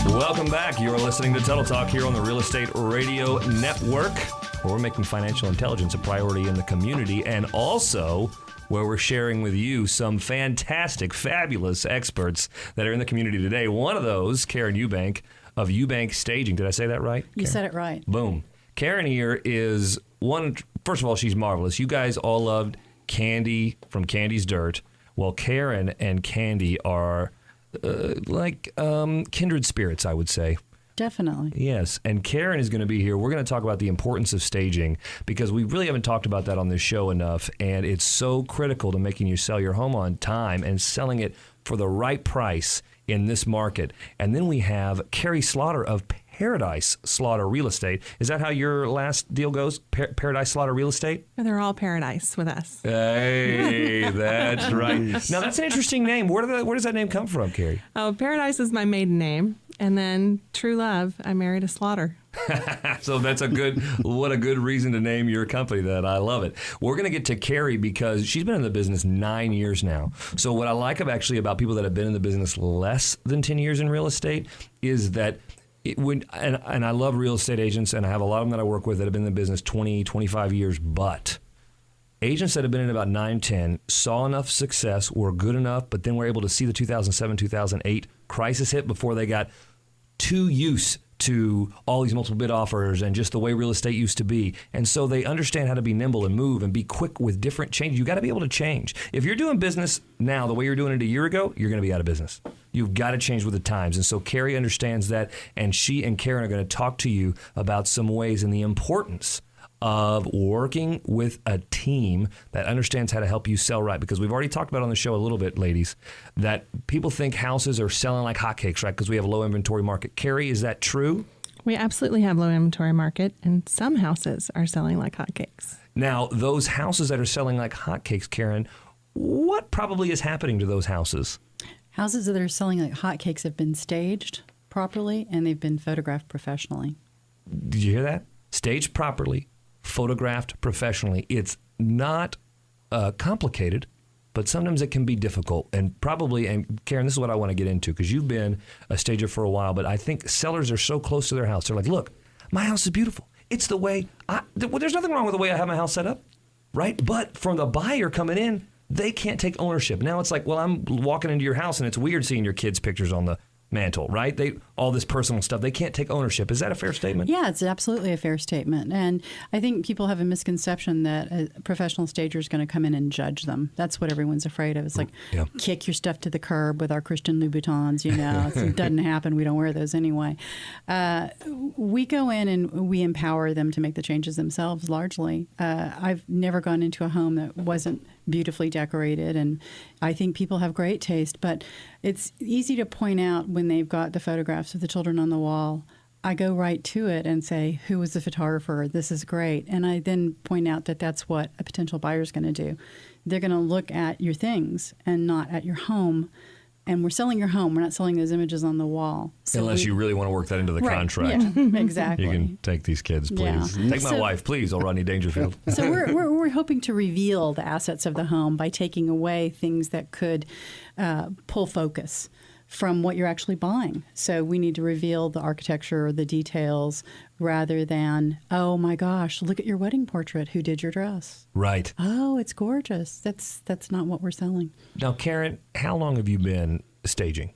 Welcome back. You're listening to Tuttle Talk here on the Real Estate Radio Network, where we're making financial intelligence a priority in the community, and also where we're sharing with you some fantastic, fabulous experts that are in the community today. One of those, Karen Eubank of Eubank Staging. Did I say that right? You said it right. Boom. Karen here is one, first of all, she's marvelous. You guys all loved Candy from Candy's Dirt. Well, Karen and Candy are like kindred spirits, I would say. Definitely. Yes, and Karen is going to be here. We're going to talk about the importance of staging because we really haven't talked about that on this show enough, and it's so critical to making you sell your home on time and selling it for the right price in this market. And then we have Kerry Slaughter of Paradise Slaughter Real Estate. Is that how your last deal goes? Paradise Slaughter Real Estate? They're all paradise with us. Hey, that's right. Now, that's an interesting name. Where does that name come from, Kerry? Oh, Paradise is my maiden name. And then True Love, I married a Slaughter. So that's what a good reason to name your company that. I love it. We're going to get to Kerry because she's been in the business 9 years now. So what I like about people that have been in the business less than 10 years in real estate is that and I love real estate agents, and I have a lot of them that I work with that have been in the business 20, 25 years, but agents that have been in about 9, 10 saw enough success, were good enough, but then were able to see the 2007, 2008 crisis hit before they got too used to all these multiple bid offers and just the way real estate used to be. And so they understand how to be nimble and move and be quick with different changes. You got to be able to change. If you're doing business now the way you're doing it a year ago, you're going to be out of business. You've got to change with the times. And so Kerry understands that, and she and Karen are going to talk to you about some ways and the importance of working with a team that understands how to help you sell right. Because we've already talked about on the show a little bit, ladies, that people think houses are selling like hotcakes, right? Because we have a low inventory market. Kerry, is that true? We absolutely have low inventory market, and some houses are selling like hotcakes. Now, those houses that are selling like hotcakes, Karen, what probably is happening to those houses? Houses that are selling like hotcakes have been staged properly, and they've been photographed professionally. Did you hear that? Staged properly, photographed professionally. It's not complicated, but sometimes it can be difficult. And Karen, this is what I want to get into, because you've been a stager for a while, but I think sellers are so close to their house. They're like, look, my house is beautiful. It's the way, there's nothing wrong with the way I have my house set up, right? But from the buyer coming in, they can't take ownership. Now it's like, well, I'm walking into your house and it's weird seeing your kids' pictures on the mantle, right? All this personal stuff. They can't take ownership. Is that a fair statement? Yeah, it's absolutely a fair statement. And I think people have a misconception that a professional stager is going to come in and judge them. That's what everyone's afraid of. It's like, kick your stuff to the curb with our Christian Louboutins, It doesn't happen. We don't wear those anyway. We go in and we empower them to make the changes themselves, largely. I've never gone into a home that wasn't beautifully decorated, and I think people have great taste, but it's easy to point out when they've got the photographs of the children on the wall. I go right to it and say, who was the photographer? This is great. And I then point out that that's what a potential buyer is going to do. They're going to look at your things and not at your home. And we're selling your home. We're not selling those images on the wall. So unless you really want to work that into the contract. Yeah, exactly. You can take these kids, please. Yeah. Take my wife, please, old Rodney Dangerfield. So we're hoping to reveal the assets of the home by taking away things that could pull focus from what you're actually buying. So we need to reveal the architecture or the details rather than, oh my gosh, look at your wedding portrait. Who did your dress? Right. Oh, it's gorgeous. That's not what we're selling. Now, Karen, how long have you been staging?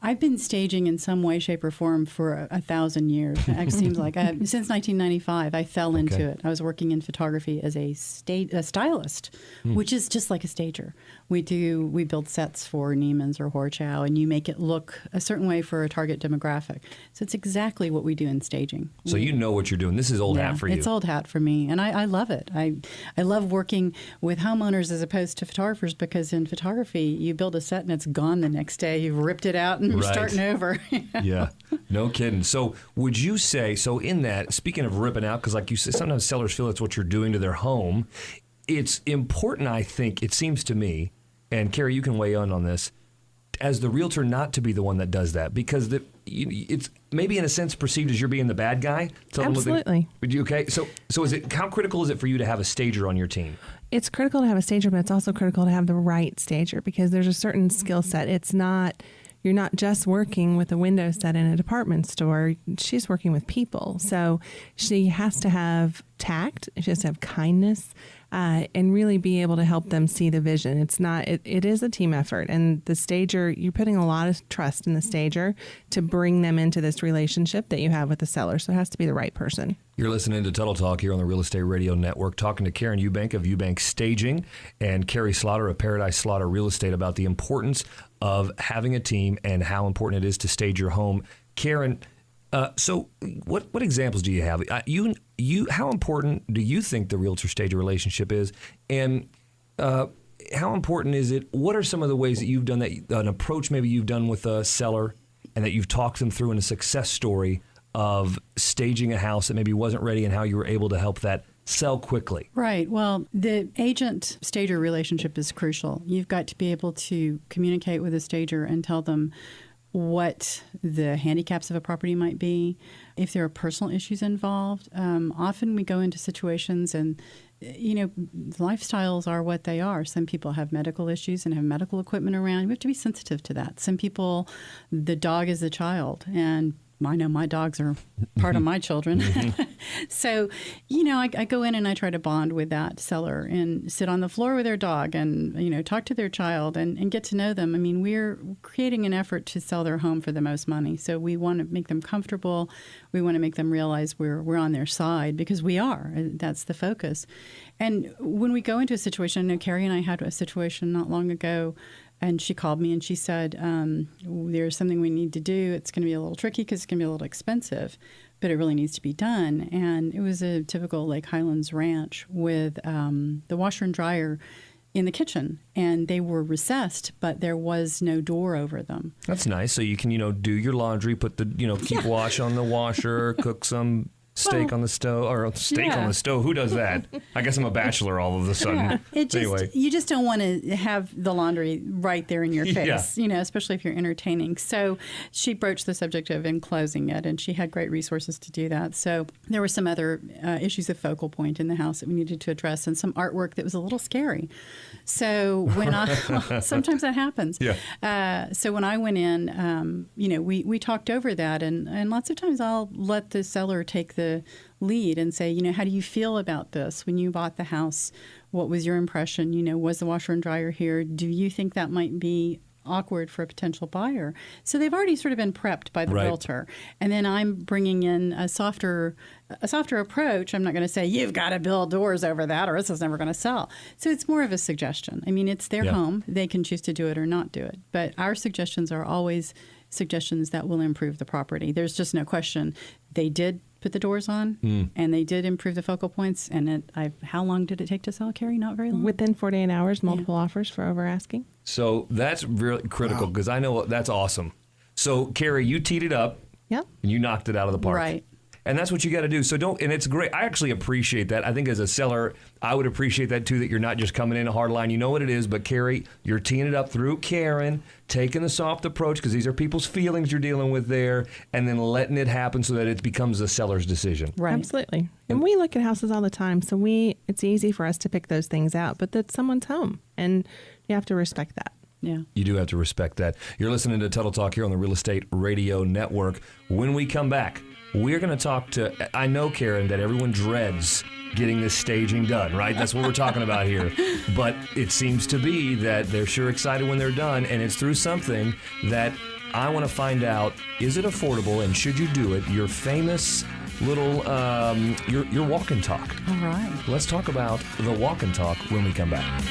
I've been staging in some way, shape, or form for 1,000 years. It seems like since 1995, I fell into it. I was working in photography as a stylist, which is just like a stager. We build sets for Neiman's or Horchow, and you make it look a certain way for a target demographic. So it's exactly what we do in staging. So you know what you're doing. This is old hat for you. It's old hat for me, and I love it. I love working with homeowners as opposed to photographers, because in photography, you build a set and it's gone the next day. You've ripped it out and you're starting over. Yeah, no kidding. So would you say, in that, speaking of ripping out, because like you said, sometimes sellers feel it's what you're doing to their home. It's important, I think, it seems to me, and Kerry, you can weigh in on this, as the realtor not to be the one that does that, because it's maybe in a sense perceived as you're being the bad guy. Absolutely. Okay, so how critical is it for you to have a stager on your team? It's critical to have a stager, but it's also critical to have the right stager, because there's a certain skill set. It's not you're not just working with a window set in a department store. She's working with people. So she has to have tact. She has to have kindness. And really be able to help them see the vision. It is a team effort. And the stager, you're putting a lot of trust in the stager to bring them into this relationship that you have with the seller. So it has to be the right person. You're listening to Tuttle Talk here on the Real Estate Radio Network, talking to Karen Eubank of Eubank Staging and Kerry Slaughter of Paradise Slaughter Real Estate about the importance of having a team and how important it is to stage your home. Karen, so what examples do you have? How important do you think the realtor-stager relationship is? And how important is it? What are some of the ways that you've done that, an approach maybe you've done with a seller and that you've talked them through in a success story of staging a house that maybe wasn't ready and how you were able to help that sell quickly? Right. Well, the agent-stager relationship is crucial. You've got to be able to communicate with a stager and tell them what the handicaps of a property might be, if there are personal issues involved. Often we go into situations and, lifestyles are what they are. Some people have medical issues and have medical equipment around. We have to be sensitive to that. Some people, the dog is a child, and I know my dogs are part of my children. So, I go in and I try to bond with that seller and sit on the floor with their dog and, talk to their child and get to know them. I mean, we're creating an effort to sell their home for the most money. So we want to make them comfortable. We want to make them realize we're on their side, because we are. That's the focus. And when we go into a situation, I know Kerry and I had a situation not long ago, and she called me and she said, there's something we need to do. It's going to be a little tricky because it's going to be a little expensive, but it really needs to be done. And it was a typical Lake Highlands ranch with the washer and dryer in the kitchen, and they were recessed, but there was no door over them. That's nice. So you can, do your laundry, put the, keep wash on the washer, cook some steak on the stove, or steak on the stove. Who does that? I guess I'm a bachelor all of a sudden. Anyway. You just don't want to have the laundry right there in your face, especially if you're entertaining. So she broached the subject of enclosing it, and she had great resources to do that. So there were some other issues of focal point in the house that we needed to address, and some artwork that was a little scary. So when sometimes that happens. Yeah. So when I went in, we talked over that, and lots of times I'll let the seller take the lead and say, how do you feel about this? When you bought the house, what was your impression? Was the washer and dryer here? Do you think that might be awkward for a potential buyer? So they've already sort of been prepped by the realtor. And then I'm bringing in a softer approach. I'm not going to say, you've got to build doors over that or this is never going to sell. So it's more of a suggestion. I mean, it's their home. They can choose to do it or not do it. But our suggestions are always suggestions that will improve the property. There's just no question. They did put the doors on, and they did improve the focal points. And how long did it take to sell, Kerry? Not very long. Within 48 hours, multiple offers for over asking. So that's really critical, because I know that's awesome. So, Kerry, you teed it up, and you knocked it out of the park. Right. And that's what you got to do. So and it's great. I actually appreciate that. I think as a seller, I would appreciate that too, that you're not just coming in a hard line. You know what it is, but Kerry, you're teeing it up through Karen, taking the soft approach, because these are people's feelings you're dealing with there, and then letting it happen so that it becomes the seller's decision. Right. Absolutely. And we look at houses all the time, so it's easy for us to pick those things out, but that's someone's home, and you have to respect that. Yeah. You do have to respect that. You're listening to Tuttle Talk here on the Real Estate Radio Network. When we come back, we're going to talk to, I know, Karen, that everyone dreads getting this staging done, right? That's what we're talking about here. But it seems to be that they're sure excited when they're done, and it's through something that I want to find out, is it affordable, and should you do it? Your famous little, your walk and talk. All right. Let's talk about the walk and talk when we come back.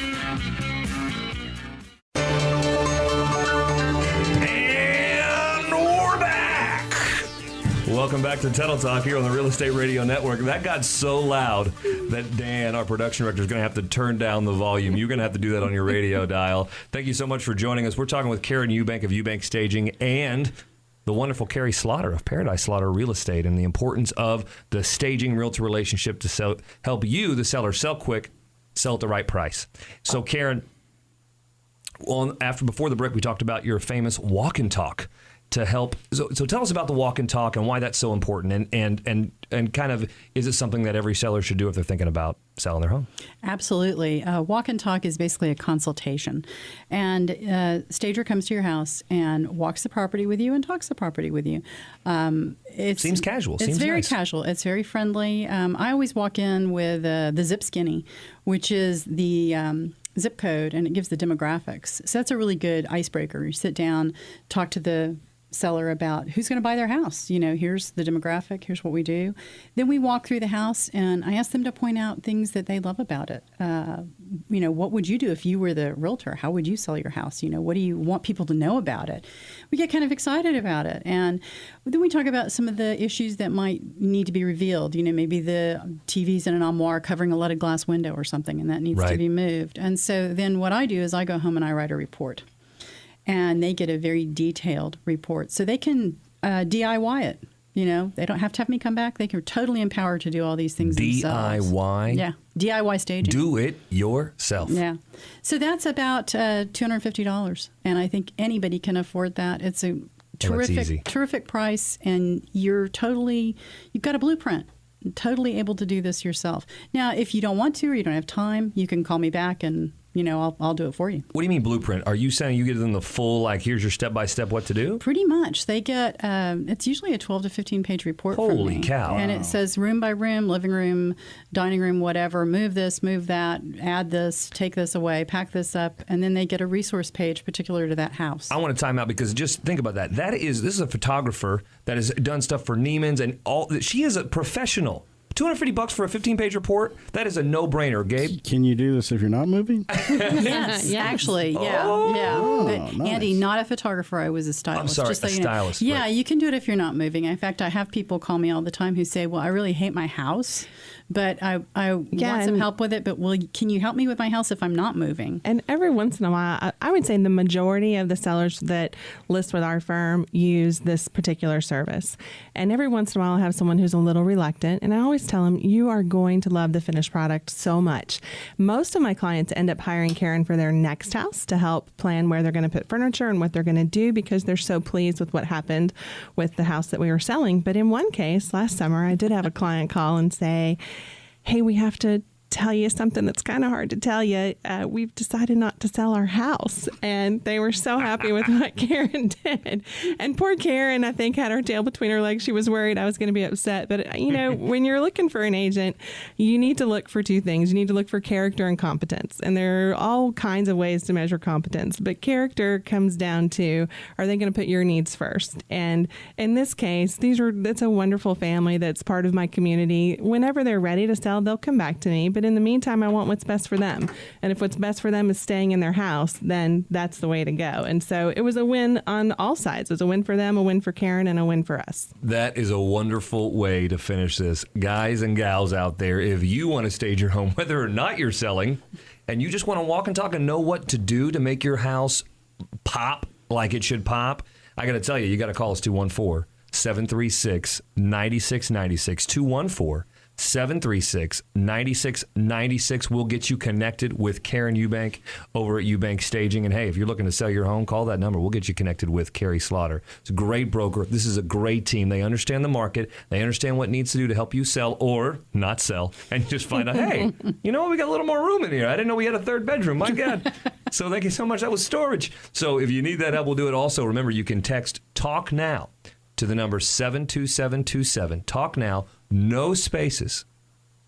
Welcome back to Tuttle Talk here on the Real Estate Radio Network. That got so loud that Dan, our production director, is going to have to turn down the volume. You're going to have to do that on your radio dial. Thank you so much for joining us. We're talking with Karen Eubank of Eubank Staging and the wonderful Kerry Slaughter of Paradise Slaughter Real Estate, and the importance of the staging realtor relationship to help you, the seller, sell quick, sell at the right price. So, Karen, before the break, we talked about your famous walk and talk. to help. So tell us about the walk and talk and why that's so important, and kind of, is it something that every seller should do if they're thinking about selling their home? Absolutely. Walk and talk is basically a consultation, and stager comes to your house and walks the property with you and talks the property with you. It seems casual. It's seems very nice. casual. It's very friendly. I always walk in with the Zip Skinny, which is the zip code, and it gives the demographics. So that's a really good icebreaker. You sit down, talk to the seller about who's going to buy their house. Here's the demographic, here's what we do. Then we walk through the house and I ask them to point out things that they love about it. What would you do if you were the realtor? How would you sell your house? What do you want people to know about it? We get kind of excited about it. And then we talk about some of the issues that might need to be revealed. Maybe the TV's in an armoire covering a leaded glass window or something, and that needs to be moved. And so then what I do is I go home and I write a report. And they get a very detailed report. So they can DIY it. They don't have to have me come back. They can totally empowered to do all these things themselves. DIY? Yeah, DIY staging. Do it yourself. Yeah. So that's about $250. And I think anybody can afford that. It's a terrific price. And you've got a blueprint. Totally able to do this yourself. Now, if you don't want to or you don't have time, you can call me back and I'll do it for you. What do you mean blueprint? Are you saying you give them the full, here's your step-by-step what to do? Pretty much. They get, it's usually a 12 to 15-page report from me. Holy cow. And it says room by room, living room, dining room, whatever, move this, move that, add this, take this away, pack this up, and then they get a resource page particular to that house. I want to time out because just think about that. This is a photographer that has done stuff for Neiman's and all. She is a professional. $250 for a 15-page report? That is a no-brainer, Gabe. Can you do this if you're not moving? Yes, actually, yeah. But nice. Andy, not a photographer. I was a stylist. I'm sorry, just so a you know. stylist. Yeah, right. you can do it if you're not moving. In fact, I have people call me all the time who say, well, I really hate my house, but I want some help with it, but can you help me with my house if I'm not moving? And every once in a while, I would say the majority of the sellers that list with our firm use this particular service. And every once in a while, I have someone who's a little reluctant, and I always tell them, you are going to love the finished product so much. Most of my clients end up hiring Karen for their next house to help plan where they're going to put furniture and what they're going to do because they're so pleased with what happened with the house that we were selling. But in one case, last summer, I did have a client call and say, hey, we have to tell you something that's kind of hard to tell you. We've decided not to sell our house. And they were so happy with what Karen did. And poor Karen, I think, had her tail between her legs. She was worried I was going to be upset. But, when you're looking for an agent, you need to look for two things. You need to look for character and competence. And there are all kinds of ways to measure competence. But character comes down to, are they going to put your needs first? And in this case, that's a wonderful family that's part of my community. Whenever they're ready to sell, they'll come back to me. But in the meantime, I want what's best for them. And if what's best for them is staying in their house, then that's the way to go. And so it was a win on all sides. It was a win for them, a win for Karen, and a win for us. That is a wonderful way to finish this. Guys and gals out there, if you want to stage your home, whether or not you're selling, and you just want to walk and talk and know what to do to make your house pop like it should pop, I got to tell you, you got to call us 214-736-9696. 214-736-9696. We'll get you connected with Karen Eubank over at Eubank Staging. And hey, if you're looking to sell your home, call that number. We'll get you connected with Kerry Slaughter. It's a great broker. This is a great team. They understand the market. They understand what needs to do to help you sell or not sell. And you just find out, hey, you know what? We got a little more room in here. I didn't know we had a third bedroom. My God. So thank you so much. That was storage. So if you need that help, we'll do it. Also, remember, you can text TALK NOW to the number 72727. TALK NOW. No spaces,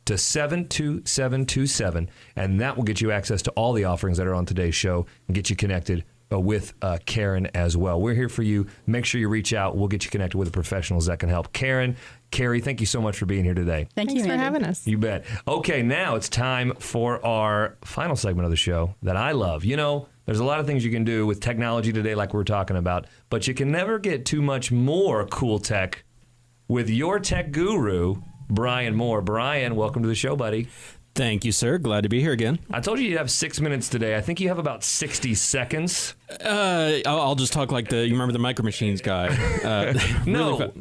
to 72727, and that will get you access to all the offerings that are on today's show and get you connected with Karen as well. We're here for you. Make sure you reach out. We'll get you connected with the professionals that can help. Karen, Kerry, thank you so much for being here today. Thanks for having us. You bet. Okay, now it's time for our final segment of the show that I love. There's a lot of things you can do with technology today like we're talking about, but you can never get too much more cool tech with your tech guru, Brian Moore. Brian, welcome to the show, buddy. Thank you, sir. Glad to be here again. I told you you'd have 6 minutes today. I think you have about 60 seconds. I'll just talk like you remember the Micro Machines guy. No,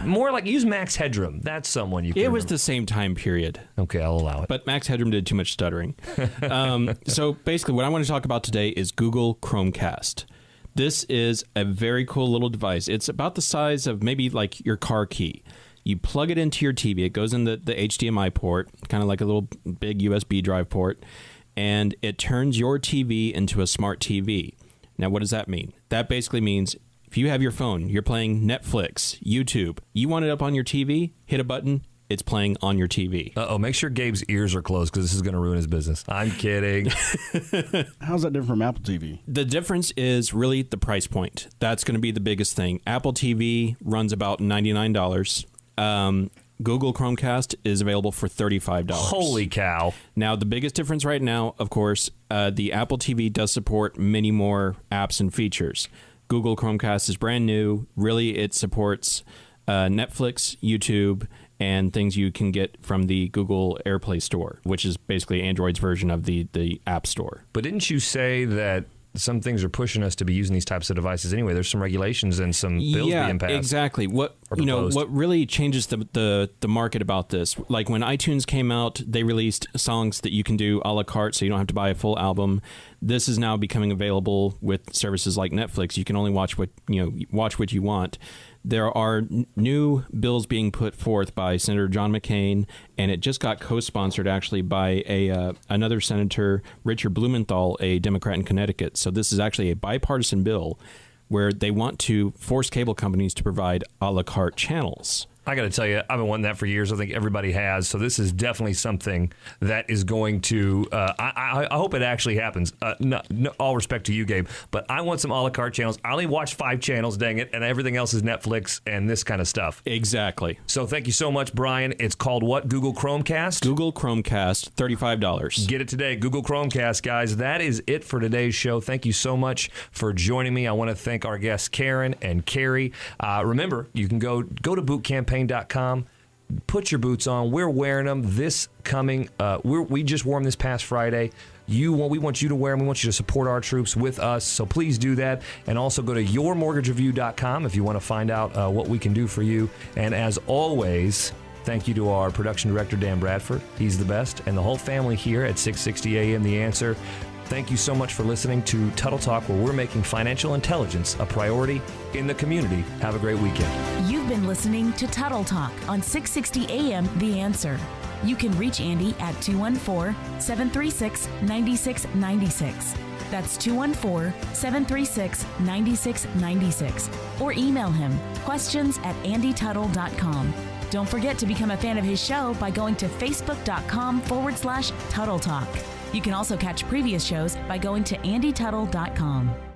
more like use Max Headroom. That's someone you can It was remember. the same time period. Okay, I'll allow it. But Max Headroom did too much stuttering. So basically what I want to talk about today is Google Chromecast. This is a very cool little device. It's about the size of maybe like your car key. You plug it into your TV. It goes in the HDMI port, kind of like a little big USB drive port, and it turns your TV into a smart TV. Now, what does that mean? That basically means if you have your phone, you're playing Netflix, YouTube, you want it up on your TV, hit a button, it's playing on your TV. Uh-oh, make sure Gabe's ears are closed because this is going to ruin his business. I'm kidding. How's that different from Apple TV? The difference is really the price point. That's going to be the biggest thing. Apple TV runs about $99. Google Chromecast is available for $35. Holy cow. Now, the biggest difference right now, of course, the Apple TV does support many more apps and features. Google Chromecast is brand new. Really, it supports Netflix, YouTube, and things you can get from the Google AirPlay store, which is basically Android's version of the App Store. But didn't you say that some things are pushing us to be using these types of devices anyway? There's some regulations and some bills being passed. Yeah, exactly. What really changes the market about this, like when iTunes came out, they released songs that you can do a la carte, so you don't have to buy a full album. This is now becoming available with services like Netflix. You can only watch what you want. There are new bills being put forth by Senator John McCain, and it just got co-sponsored actually by another senator, Richard Blumenthal, a Democrat in Connecticut. So this is actually a bipartisan bill where they want to force cable companies to provide a la carte channels. I got to tell you, I've been wanting that for years. I think everybody has. So this is definitely something that is going to, I hope it actually happens. No, all respect to you, Gabe, but I want some a la carte channels. I only watch 5 channels, dang it, and everything else is Netflix and this kind of stuff. Exactly. So thank you so much, Brian. It's called what? Google Chromecast? Google Chromecast, $35. Get it today. Google Chromecast, guys. That is it for today's show. Thank you so much for joining me. I want to thank our guests, Karen and Kerry. Remember, you can go to bootcampaign.com. Put your boots on. We're wearing them this coming. We just wore them this past Friday. We want you to wear them. We want you to support our troops with us. So please do that. And also go to yourmortgagereview.com if you want to find out what we can do for you. And as always, thank you to our production director, Dan Bradford. He's the best. And the whole family here at 660 AM The Answer. Thank you so much for listening to Tuttle Talk, where we're making financial intelligence a priority in the community. Have a great weekend. You've been listening to Tuttle Talk on 660 AM The Answer. You can reach Andy at 214-736-9696. That's 214-736-9696. Or email him questions@andytuttle.com. Don't forget to become a fan of his show by going to facebook.com/Tuttle Talk. You can also catch previous shows by going to andytuttle.com.